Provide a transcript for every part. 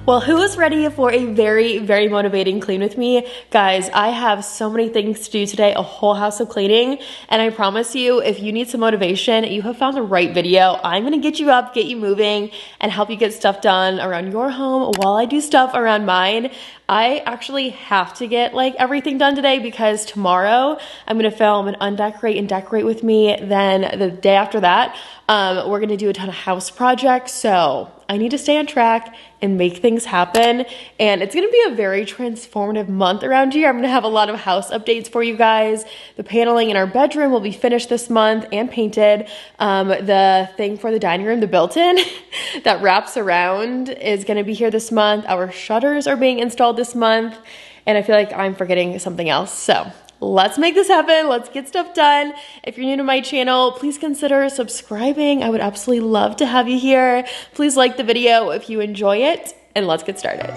Well, who is ready for a very, very motivating clean with me? Guys, I have so many things to do today, a whole house of cleaning, and I promise you, if you need some motivation, you have found the right video. I'm gonna get you up, get you moving, and help you get stuff done around your home while I do stuff around mine. I actually have to get like everything done today because tomorrow I'm gonna film an undecorate and decorate with me. Then the day after that, we're gonna do a ton of house projects. So I need to stay on track and make things happen. And it's gonna be a very transformative month around here. I'm gonna have a lot of house updates for you guys. The paneling in our bedroom will be finished this month and painted. The thing for the dining room, the built-in that wraps around, is gonna be here this month. Our shutters are being installed this month. And I feel like I'm forgetting something else. So let's make this happen. Let's get stuff done. If you're new to my channel, please consider subscribing. I would absolutely love to have you here. Please like the video if you enjoy it, and let's get started.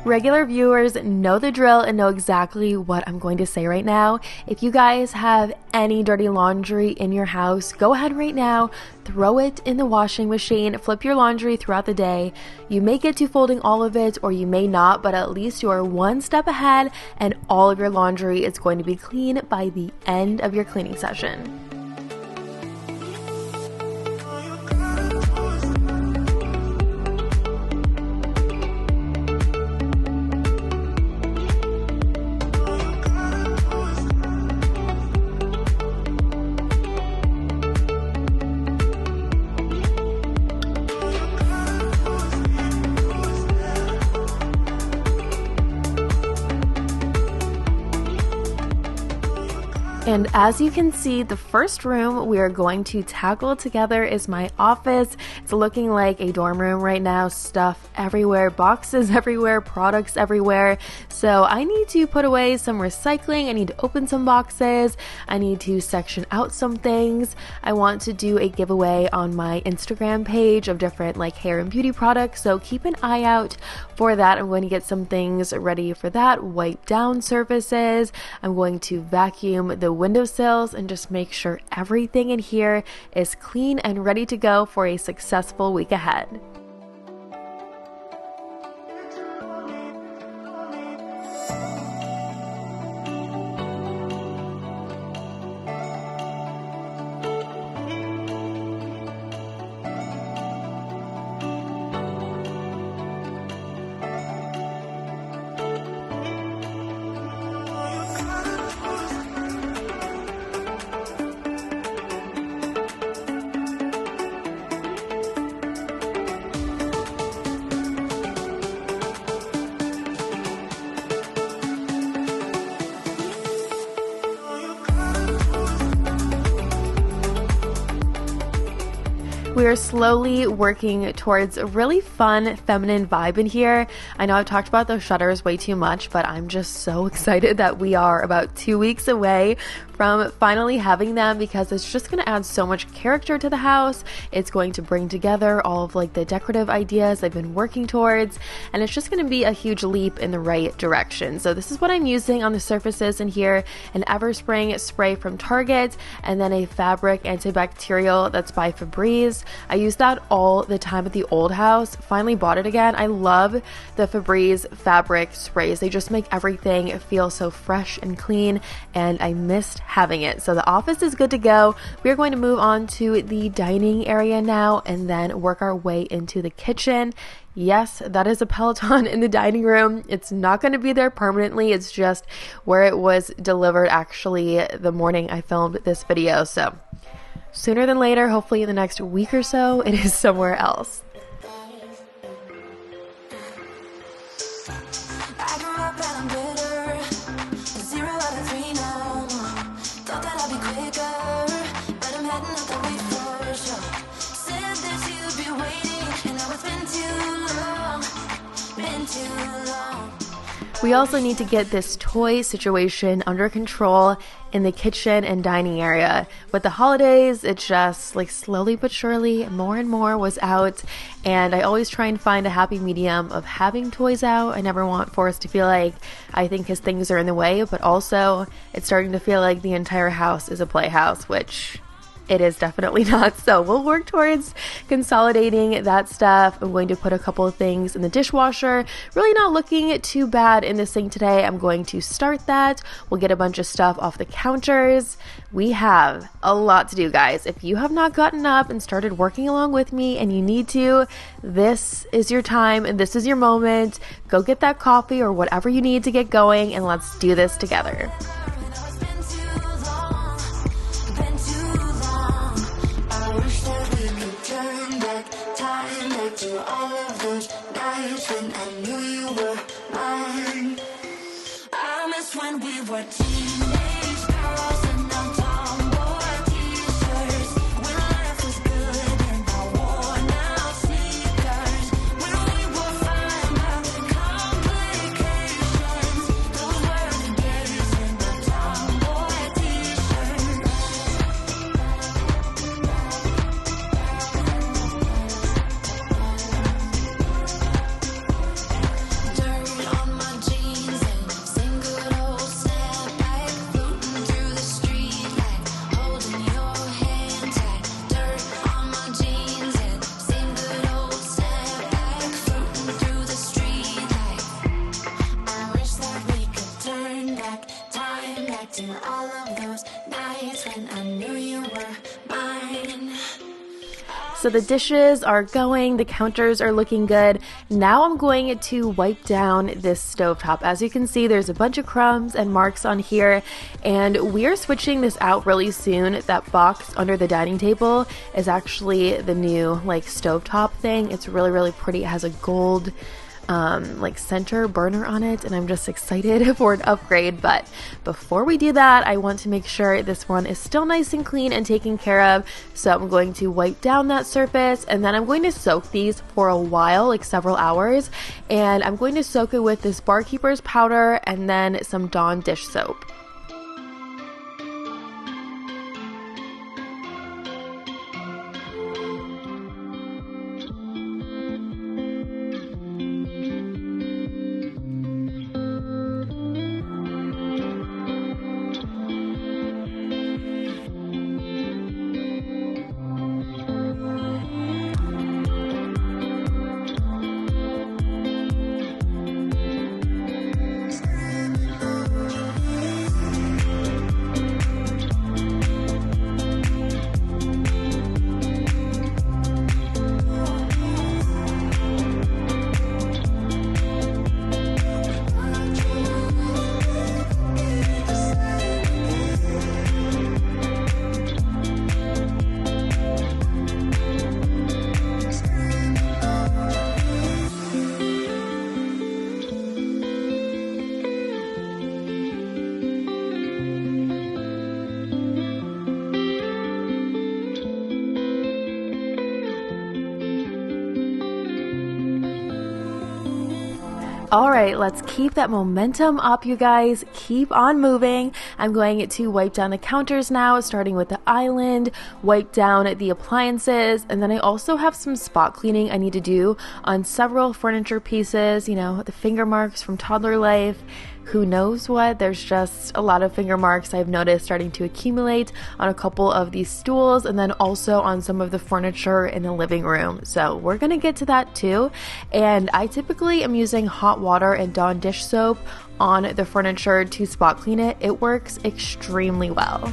Regular viewers know the drill and know exactly what I'm going to say right now. If you guys have any dirty laundry in your house, go ahead right now, throw it in the washing machine, flip your laundry throughout the day. You may get to folding all of it or you may not, but at least you are one step ahead and all of your laundry is going to be clean by the end of your cleaning session. And as you can see, the first room we are going to tackle together is my office. It's looking like a dorm room right now, stuff everywhere, boxes everywhere, products everywhere. So I need to put away some recycling. I need to open some boxes. I need to section out some things. I want to do a giveaway on my Instagram page of different like hair and beauty products. So keep an eye out for that. I'm going to get some things ready for that. Wipe down surfaces. I'm going to vacuum the windowsills and just make sure everything in here is clean and ready to go for a successful week ahead. We are slowly working towards a really fun feminine vibe in here. I know I've talked about those shutters way too much, but I'm just so excited that we are about 2 weeks away from finally having them because it's just going to add so much character to the house. It's going to bring together all of like the decorative ideas I've been working towards, and it's just going to be a huge leap in the right direction. So this is what I'm using on the surfaces in here: an Everspring spray from Target, and then a fabric antibacterial that's by Febreze. I use that all the time at the old house. Finally bought it again. I love the Febreze fabric sprays. They just make everything feel so fresh and clean, and I missed having it. So the office is good to go. We are going to move on to the dining area now and then work our way into the kitchen. Yes, that is a Peloton in the dining room. It's not going to be there permanently. It's just where it was delivered actually the morning I filmed this video. So sooner than later, hopefully in the next week or so, it is somewhere else. We also need to get this toy situation under control in the kitchen and dining area. With the holidays, it's just like slowly but surely more and more was out, and I always try and find a happy medium of having toys out. I never want Forrest to feel like I think his things are in the way, but also it's starting to feel like the entire house is a playhouse, which it is definitely not. So we'll work towards consolidating that stuff. I'm going to put a couple of things in the dishwasher. Really not looking too bad in the sink today. I'm going to start that. We'll get a bunch of stuff off the counters. We have a lot to do, guys. If you have not gotten up and started working along with me and you need to, this is your time and this is your moment. Go get that coffee or whatever you need to get going, and let's do this together. To all of those nights when I knew you were mine. I miss when we were teenage girls and our tomboy t-shirts. When life was good and I worn out sneakers. When we would find out complications. Those were the days in the tomboy t-shirts. All of those nights when I knew you were mine. So the dishes are going, the counters are looking good. Now I'm going to wipe down this stovetop. As you can see, there's a bunch of crumbs and marks on here, and we're switching this out really soon. That box under the dining table is actually the new like stovetop thing. It's really, really pretty. It has a gold like center burner on it, and I'm just excited for an upgrade. But before we do that, I want to make sure this one is still nice and clean and taken care of. So I'm going to wipe down that surface, and then I'm going to soak these for a while, like several hours, and I'm going to soak it with this Barkeeper's powder and then some Dawn dish soap. All right, let's keep that momentum up, you guys. Keep on moving. I'm going to wipe down the counters now, starting with the island, wipe down the appliances, and then I also have some spot cleaning I need to do on several furniture pieces, you know, the finger marks from toddler life. Who knows what? There's just a lot of finger marks I've noticed starting to accumulate on a couple of these stools, and then also on some of the furniture in the living room. So we're gonna get to that too. And I typically am using hot water and Dawn dish soap on the furniture to spot clean it. It works extremely well.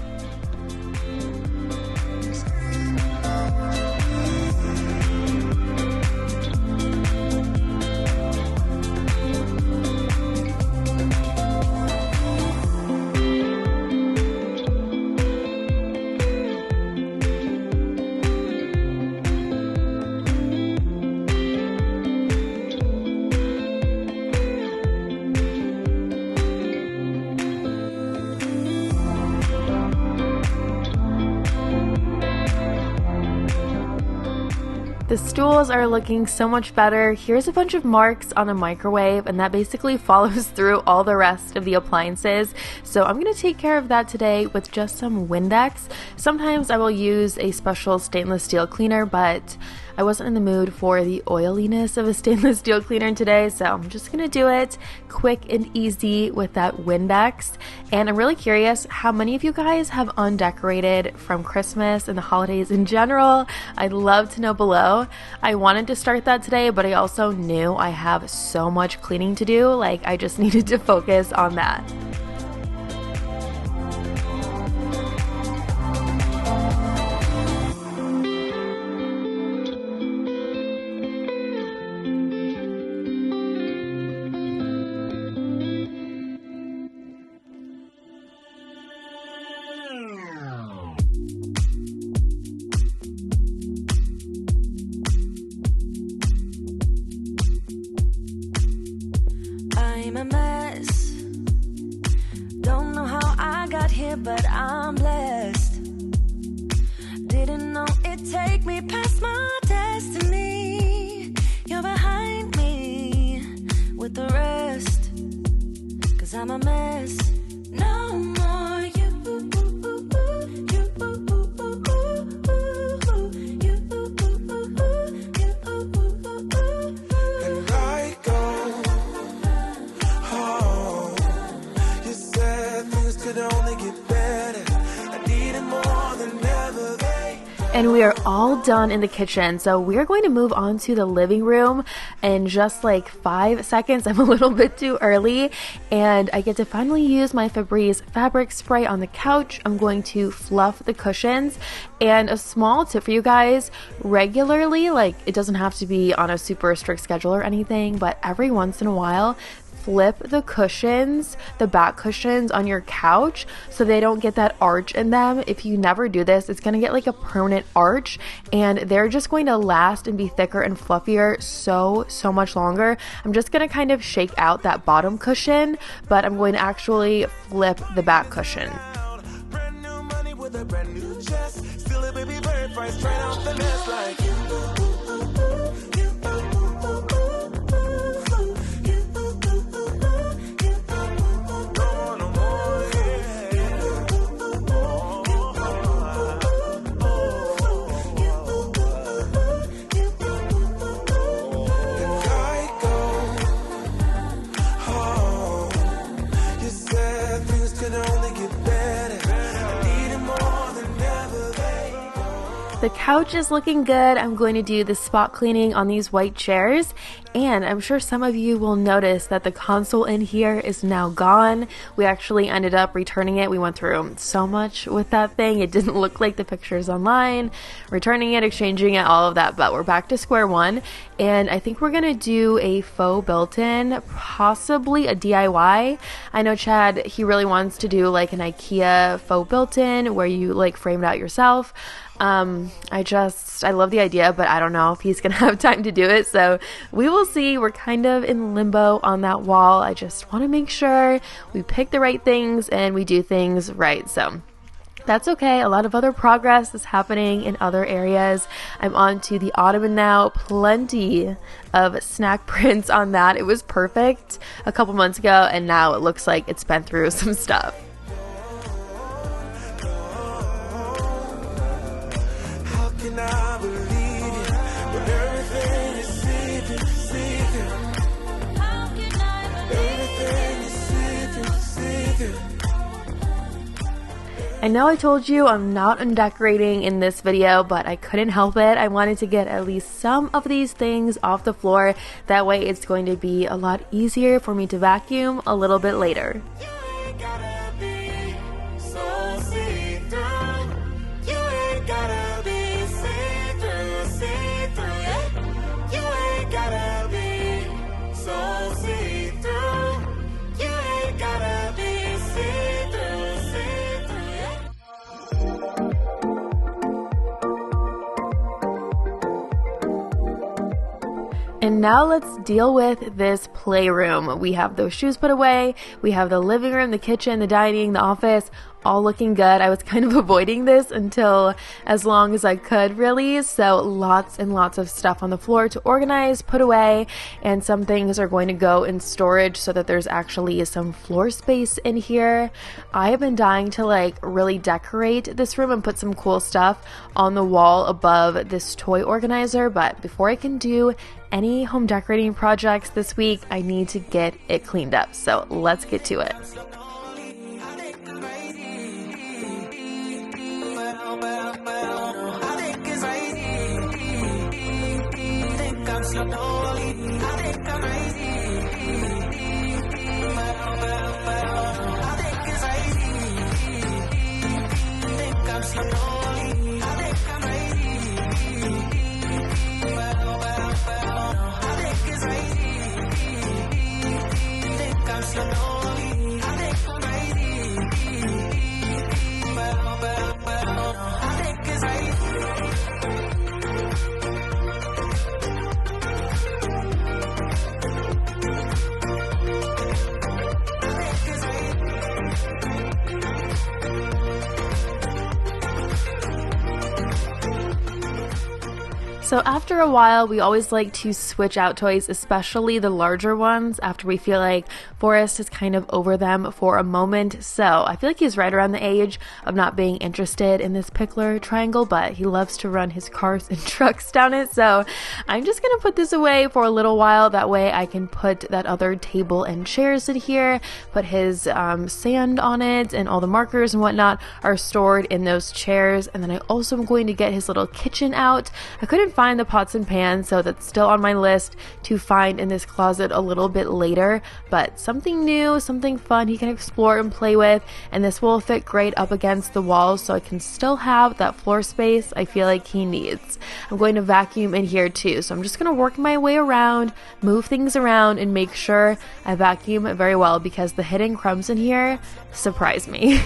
The stools are looking so much better. Here's a bunch of marks on a microwave, and that basically follows through all the rest of the appliances. So I'm going to take care of that today with just some Windex. Sometimes I will use a special stainless steel cleaner, but I wasn't in the mood for the oiliness of a stainless steel cleaner today, so I'm just gonna do it quick and easy with that Windex. And I'm really curious how many of you guys have undecorated from Christmas and the holidays in general. I'd love to know below. I wanted to start that today, but I also knew I have so much cleaning to do, like I just needed to focus on that. I'm a mess. Don't know how I got here, but I'm blessed. Didn't know it'd take me past my destiny. You're behind me with the rest, 'cause I'm a mess. No more you. And we are all done in the kitchen, so we are going to move on to the living room in just like 5 seconds. I'm a little bit too early, and I get to finally use my Febreze fabric spray on the couch. I'm going to fluff the cushions. And a small tip for you guys, regularly, like it doesn't have to be on a super strict schedule or anything, but every once in a while, flip the cushions, the back cushions on your couch so they don't get that arch in them. If you never do this, it's going to get like a permanent arch, and they're just going to last and be thicker and fluffier so much longer. I'm just going to kind of shake out that bottom cushion, but I'm going to actually flip the back cushion. Brand new money with a brand new chest. Still a baby bird right straight off the nest like you. The couch is looking good. I'm going to do the spot cleaning on these white chairs, and I'm sure some of you will notice that the console in here is now gone. We actually ended up returning it. We went through so much with that thing. It didn't look like the pictures online. Returning it, exchanging it, all of that, but we're back to square one, and I think we're gonna do a faux built-in, possibly a DIY. I know Chad, he really wants to do like an IKEA faux built-in where you like frame it out yourself. I love the idea, but I don't know if he's gonna have time to do it, so we will see. We're kind of in limbo on that wall. I just want to make sure we pick the right things and we do things right, so that's okay. A lot of other progress is happening in other areas. I'm on to the ottoman now. Plenty of snack prints on that. It was perfect a couple months ago, and now it looks like it's been through some stuff. I believe it, but everything is seething. How can I believe everything is seething? I know I told you I'm not undecorating in this video, but I couldn't help it. I wanted to get at least some of these things off the floor. That way it's going to be a lot easier for me to vacuum a little bit later. And now let's deal with this playroom. We have those shoes put away, we have the living room, the kitchen, the dining, the office, all looking good. I was kind of avoiding this until as long as I could, really. So lots and lots of stuff on the floor to organize, put away, and some things are going to go in storage so that there's actually some floor space in here. I have been dying to like really decorate this room and put some cool stuff on the wall above this toy organizer, but before I can do any home decorating projects this week, I need to get it cleaned up. So let's get to it. So after a while, we always like to switch out toys, especially the larger ones, after we feel like Forrest is kind of over them for a moment. So I feel like he's right around the age of not being interested in this pickler triangle, but he loves to run his cars and trucks down it. So I'm just going to put this away for a little while. That way I can put that other table and chairs in here, put his sand on it, and all the markers and whatnot are stored in those chairs. And then I also am going to get his little kitchen out. I couldn't find the pots and pans, so that's still on my list to find in this closet a little bit later, but something new, something fun he can explore and play with, and this will fit great up against the walls so I can still have that floor space I feel like he needs. I'm going to vacuum in here too, so I'm just going to work my way around, move things around, and make sure I vacuum very well because the hidden crumbs in here surprise me.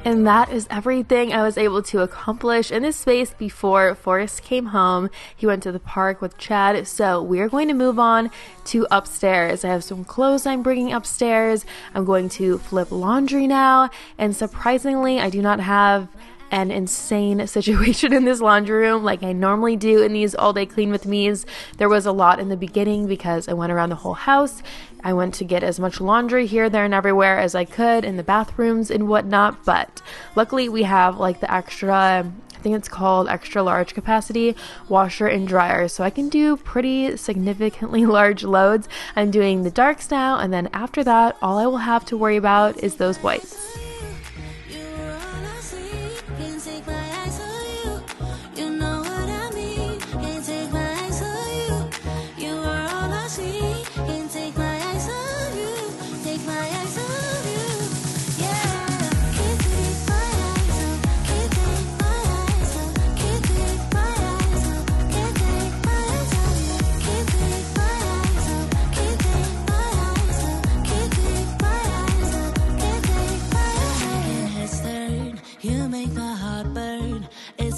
And that is everything I was able to accomplish in this space before Forrest came home. He went to the park with Chad, so we're going to move on to upstairs. I have some clothes I'm bringing upstairs. I'm going to flip laundry now, and surprisingly, I do not have an insane situation in this laundry room like I normally do in these all day clean with me's. There was a lot in the beginning because I went around the whole house. I went to get as much laundry here, there, and everywhere as I could in the bathrooms and whatnot, but luckily we have like the extra, I think it's called extra large capacity washer and dryer, so I can do pretty significantly large loads. I'm doing the darks now, and then after that all I will have to worry about is those whites.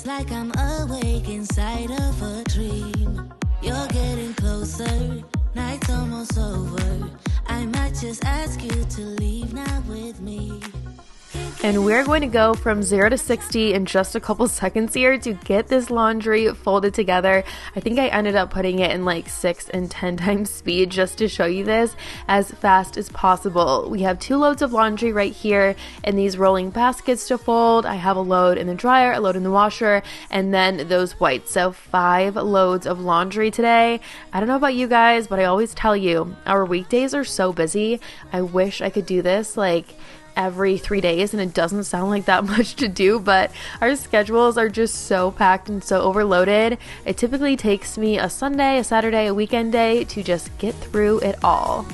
Like I'm awake inside of a dream. You're getting closer, night's almost over. I might just ask you to leave now with me. And we're going to go from 0 to 60 in just a couple seconds here to get this laundry folded together. I think I ended up putting it in like 6 and 10 times speed just to show you this as fast as possible. We have 2 loads of laundry right here in these rolling baskets to fold. I have a load in the dryer, a load in the washer, and then those whites. So 5 loads of laundry today. I don't know about you guys, but I always tell you, our weekdays are so busy. I wish I could do this like every 3 days, and it doesn't sound like that much to do, but our schedules are just so packed and so overloaded. It typically takes me a Sunday, a Saturday, a weekend day to just get through it all.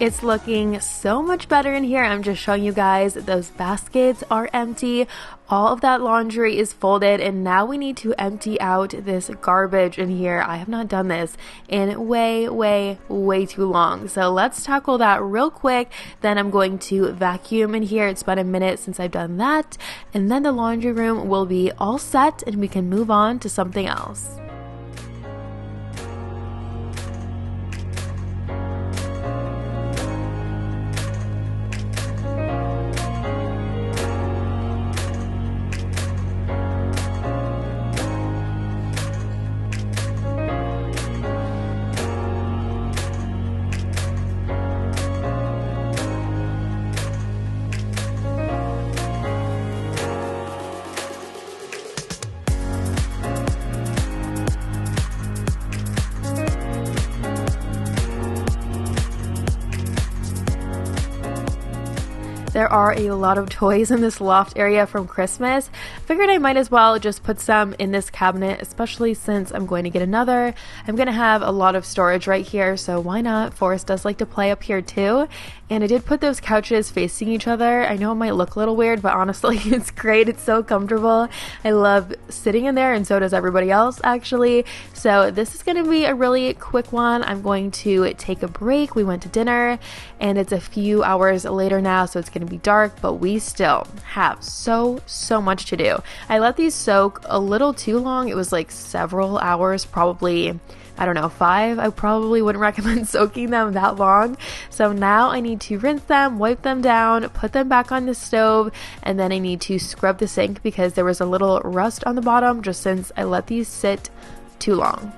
It's looking so much better in here. I'm just showing you guys those baskets are empty. All of that laundry is folded, and now we need to empty out this garbage in here. I have not done this in way too long. So let's tackle that real quick. Then I'm going to vacuum in here. It's been a minute since I've done that. And then the laundry room will be all set and we can move on to something else. There are a lot of toys in this loft area from Christmas. Figured I might as well just put some in this cabinet, especially since I'm going to get another. I'm going to have a lot of storage right here, so why not? Forrest does like to play up here too. And I did put those couches facing each other. I know it might look a little weird, but honestly, it's great. It's so comfortable. I love sitting in there, and so does everybody else, actually. So this is going to be a really quick one. I'm going to take a break. We went to dinner, and it's a few hours later now, so it's going to be dark, but we still have so much to do. I let these soak a little too long. It was like several hours, probably, I don't know, 5. I probably wouldn't recommend soaking them that long. So now I need to rinse them, wipe them down, put them back on the stove, and then I need to scrub the sink because there was a little rust on the bottom just since I let these sit too long.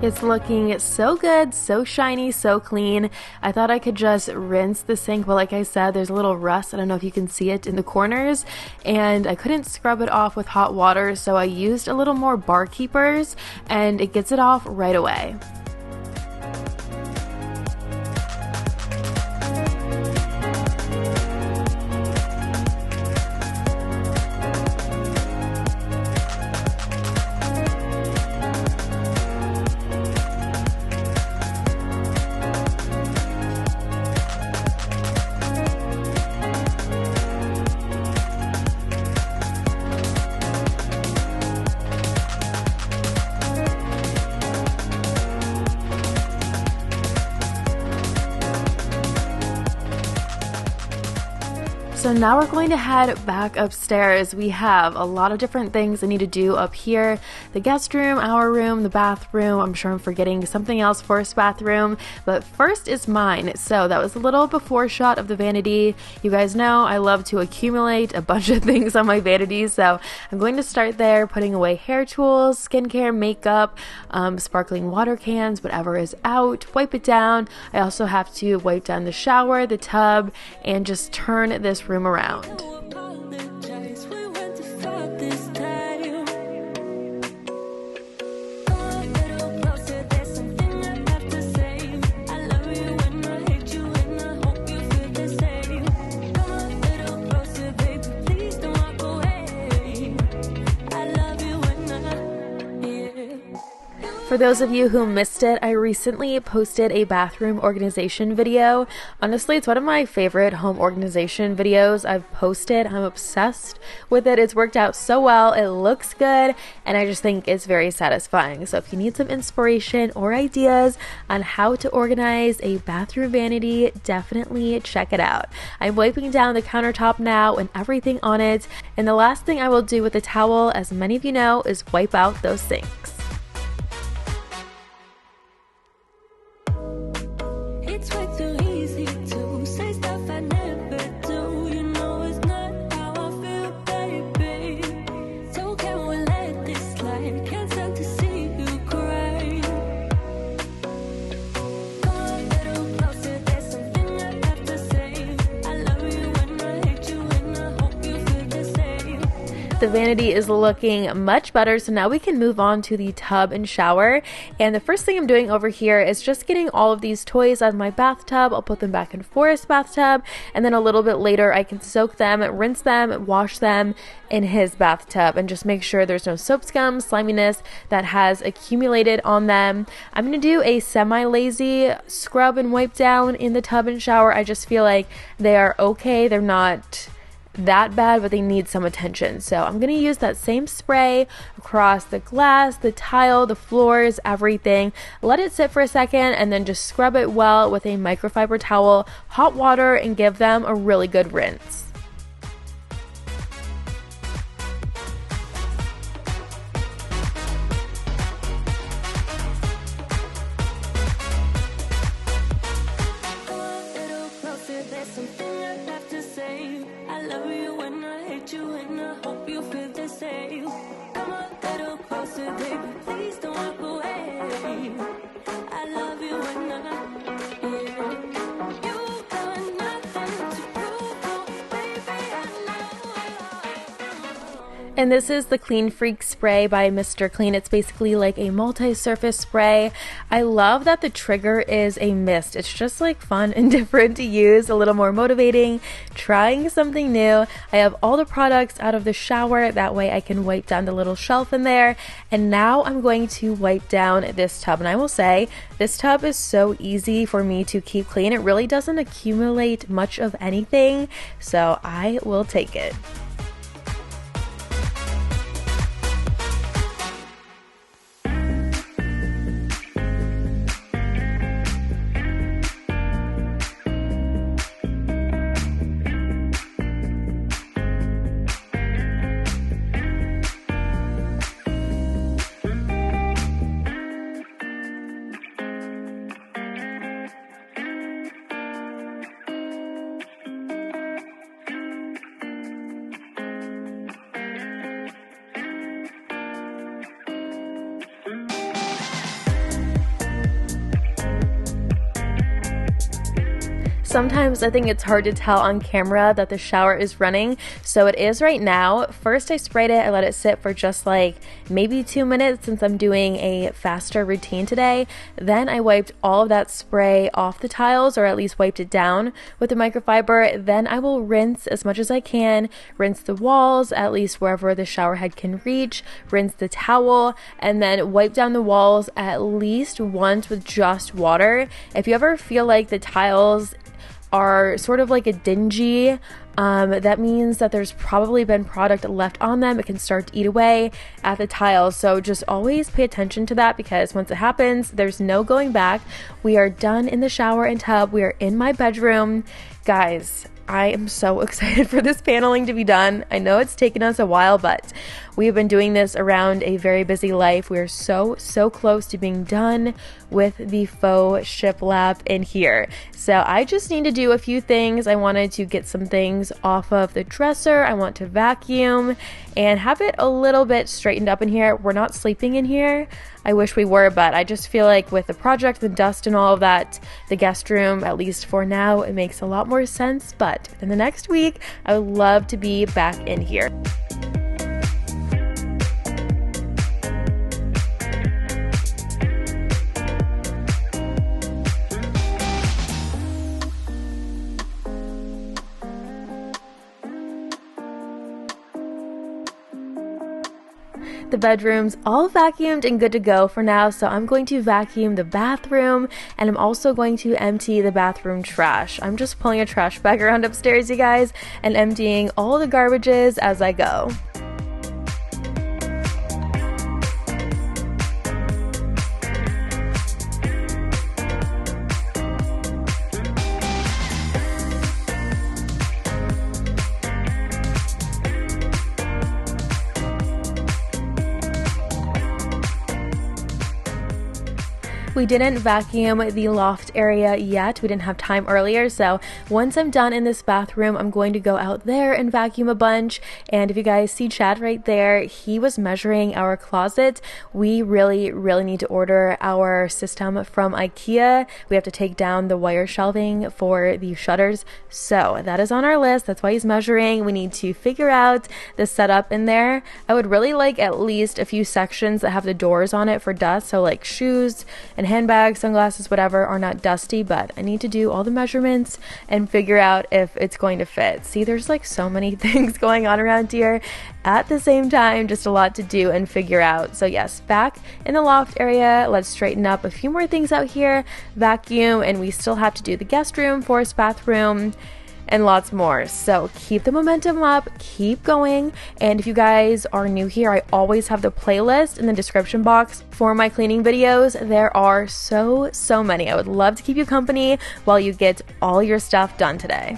It's looking so good, so shiny, so clean. I thought I could just rinse the sink, but like I said, there's a little rust. I don't know if you can see it in the corners, and I couldn't scrub it off with hot water, so I used a little more bar keepers, and it gets it off right away. So now we're going to head back upstairs. We have a lot of different things I need to do up here. The guest room, our room, the bathroom. I'm sure I'm forgetting something else for this bathroom, but first is mine. So that was a little before shot of the vanity. You guys know I love to accumulate a bunch of things on my vanity, so I'm going to start there, putting away hair tools, skincare, makeup, sparkling water cans, whatever is out, wipe it down. I also have to wipe down the shower, the tub, and just turn this room around. Apologize. For those of you who missed it, I recently posted a bathroom organization video. Honestly, it's one of my favorite home organization videos I've posted. I'm obsessed with it. It's worked out so well. It looks good, and I just think it's very satisfying. So if you need some inspiration or ideas on how to organize a bathroom vanity, definitely check it out. I'm wiping down the countertop now and everything on it, and the last thing I will do with the towel, as many of you know, is wipe out those sinks. It's way too easy to say stuff I never do. You know it's not how I feel, baby. So can we let this slide? Can't stand to see you cry. Come a little closer, there's something I have to say. I love you and I hate you and I hope you feel the same. The vanity is looking much better, so now we can move on to the tub and shower. And the first thing I'm doing over here is just getting all of these toys out of my bathtub. I'll put them back in Forrest's bathtub, and then a little bit later I can soak them, rinse them, wash them in his bathtub, and just make sure there's no soap scum, sliminess that has accumulated on them. I'm going to do a semi-lazy scrub and wipe down in the tub and shower. I just feel like they are okay. They're not that bad, but they need some attention. So I'm going to use that same spray across the glass, the tile, the floors, everything. Let it sit for a second and then just scrub it well with a microfiber towel, hot water, and give them a really good rinse. Come a little closer, there's something I have to say. I love you and I hate you and I hope you feel the same. Come a little closer, baby, please don't walk away. I love you and you got nothing to prove, oh, baby, I know. And this is the Clean Freak spray by Mr. Clean. It's basically like a multi-surface spray. I love that the trigger is a mist. It's just like fun and different to use, a little more motivating, trying something new. I have all the products out of the shower. That way I can wipe down the little shelf in there. And now I'm going to wipe down this tub. And I will say, this tub is so easy for me to keep clean. It really doesn't accumulate much of anything, so I will take it. Sometimes I think it's hard to tell on camera that the shower is running, so it is right now. First I sprayed it, I let it sit for just like maybe 2 minutes since I'm doing a faster routine today. Then I wiped all of that spray off the tiles, or at least wiped it down with the microfiber. Then I will rinse as much as I can, rinse the walls, at least wherever the shower head can reach, rinse the towel, and then wipe down the walls at least once with just water. If you ever feel like the tiles are sort of like a dingy, that means that there's probably been product left on them. It can start to eat away at the tiles. So just always pay attention to that, because once it happens, there's no going back. We are done in the shower and tub. We are in my bedroom. Guys, I am so excited for this paneling to be done. I know it's taken us a while, but we have been doing this around a very busy life. We are so close to being done with the faux shiplap in here. So I just need to do a few things. I wanted to get some things off of the dresser. I want to vacuum and have it a little bit straightened up in here. We're not sleeping in here. I wish we were, but I just feel like with the project, the dust and all of that, the guest room, at least for now, it makes a lot more sense. But in the next week, I would love to be back in here. the bedrooms all vacuumed and good to go for now, so I'm going to vacuum the bathroom, and I'm also going to empty the bathroom trash. I'm just pulling a trash bag around upstairs, you guys, and emptying all the garbages as I go. We didn't vacuum the loft area yet. We didn't have time earlier. So once I'm done in this bathroom, I'm going to go out there and vacuum a bunch. And if you guys see Chad right there, he was measuring our closet. We really need to order our system from IKEA. We have to take down the wire shelving for the shutters. So that is on our list. That's why he's measuring. We need to figure out the setup in there. I would really like at least a few sections that have the doors on it for dust. So like shoes and handbags, sunglasses, whatever, are not dusty, but I need to do all the measurements and figure out if it's going to fit. See, there's like so many things going on around here at the same time, just a lot to do and figure out. So yes, back in the loft area, let's straighten up a few more things out here, vacuum, and we still have to do the guest room, forest bathroom, and lots more. So keep the momentum up, keep going. And if you guys are new here, I always have the playlist in the description box for my cleaning videos. There are so many. I would love to keep you company while you get all your stuff done today.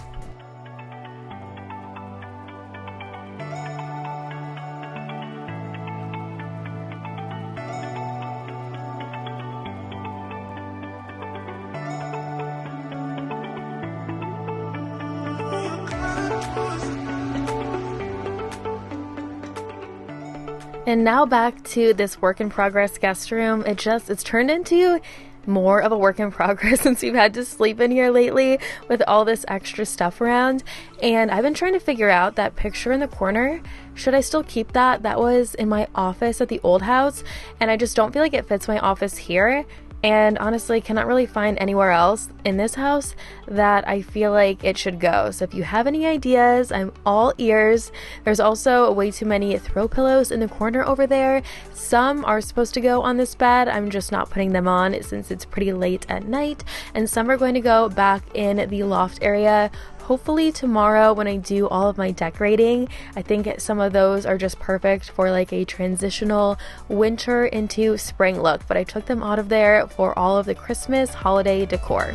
And now back to this work in progress guest room. It's turned into more of a work in progress since we've had to sleep in here lately with all this extra stuff around. And I've been trying to figure out that picture in the corner. Should I still keep that? That was in my office at the old house, and I just don't feel like it fits my office here. And honestly, cannot really find anywhere else in this house that I feel like it should go. So if you have any ideas, I'm all ears. There's also way too many throw pillows in the corner over there. Some are supposed to go on this bed. I'm just not putting them on since it's pretty late at night. And some are going to go back in the loft area. Hopefully tomorrow when I do all of my decorating. I think some of those are just perfect for like a transitional winter into spring look, but I took them out of there for all of the Christmas holiday decor.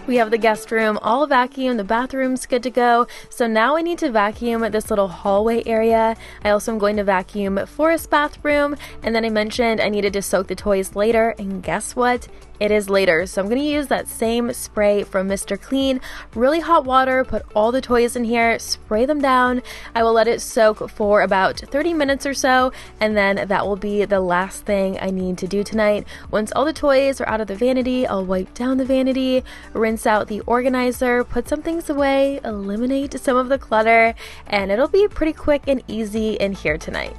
We have the guest room all vacuumed, the bathroom's good to go. So now I need to vacuum this little hallway area. I also am going to vacuum forest bathroom, and then I mentioned I needed to soak the toys later, and guess what? It is later. So I'm going to use that same spray from Mr. Clean. Really hot water, put all the toys in here, spray them down. I will let it soak for about 30 minutes or so, and then that will be the last thing I need to do tonight. Once all the toys are out of the vanity, I'll wipe down the vanity, rinse out the organizer, put some things away, eliminate some of the clutter, and it'll be pretty quick and easy in here tonight.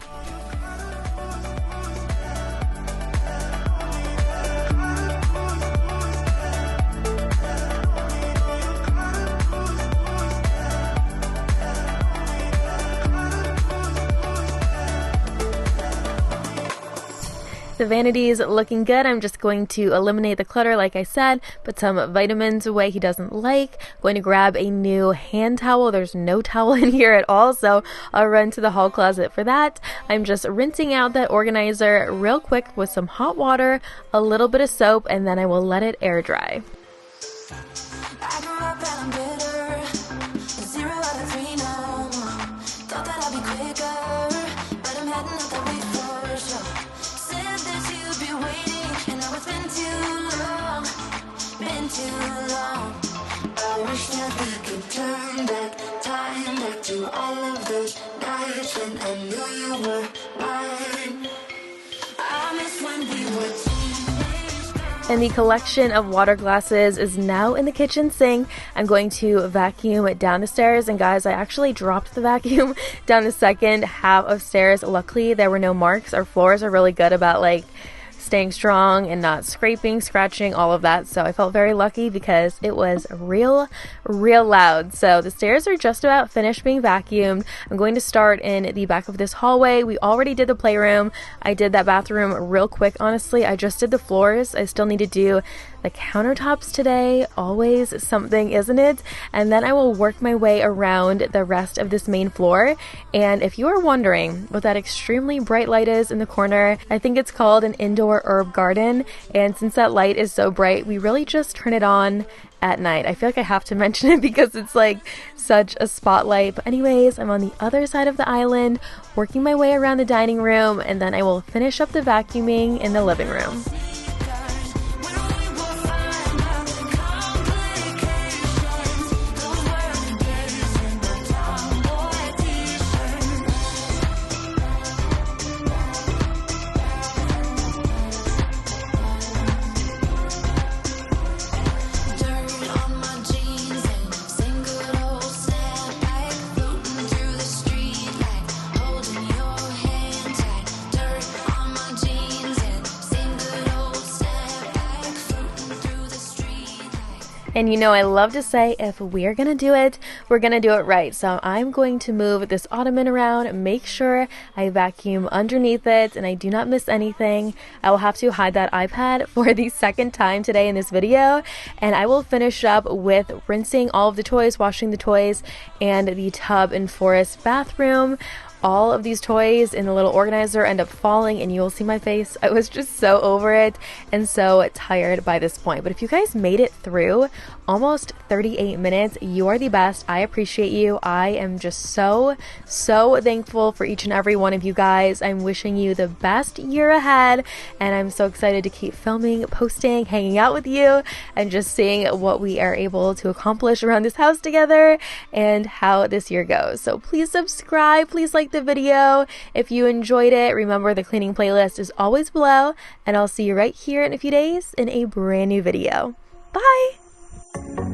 The vanity's looking good. I'm just going to eliminate the clutter like I said, put some vitamins away he doesn't like. Going to grab a new hand towel. There's no towel in here at all, so I'll run to the hall closet for that. I'm just rinsing out that organizer real quick with some hot water, a little bit of soap, and then I will let it air dry. I grew up and I'm bitter. 0 out of 3 now. Thought that I'd be quicker, but I'm heading out that way for sure. Said that you'd be waiting, and now it's been too long. Been too long. I wish that we could turn back time back to all of those nights when I knew you were mine. I miss when we were teenage. And the collection of water glasses is now in the kitchen sink. I'm going to vacuum down the stairs. And guys, I actually dropped the vacuum down the second half of stairs. Luckily, there were no marks. Our floors are really good about like staying strong and not scraping, scratching, all of that. So I felt very lucky because it was real loud. So the stairs are just about finished being vacuumed. I'm going to start in the back of this hallway. We already did the playroom. I did that bathroom real quick, honestly. I just did the floors. I still need to do the countertops today. Always something, isn't it? And then I will work my way around the rest of this main floor. And if you are wondering what that extremely bright light is in the corner, I think it's called an indoor herb garden. And since that light is so bright, we really just turn it on at night. I feel like I have to mention it because it's like such a spotlight. But anyways, I'm on the other side of the island, working my way around the dining room, and then I will finish up the vacuuming in the living room. And you know, I love to say if we're gonna do it, we're gonna do it right. So I'm going to move this ottoman around, make sure I vacuum underneath it and I do not miss anything. I will have to hide that iPad for the second time today in this video. And I will finish up with rinsing all of the toys, washing the toys, and the tub and forest bathroom. All of these toys in the little organizer end up falling and you will see my face. I was just so over it and so tired by this point. But if you guys made it through almost 38 minutes, you are the best. I appreciate you. I am just so thankful for each and every one of you guys. I'm wishing you the best year ahead and I'm so excited to keep filming, posting, hanging out with you, and just seeing what we are able to accomplish around this house together and how this year goes. So please subscribe, please like the video if you enjoyed it. Remember, the cleaning playlist is always below, and I'll see you right here in a few days in a brand new video. Bye!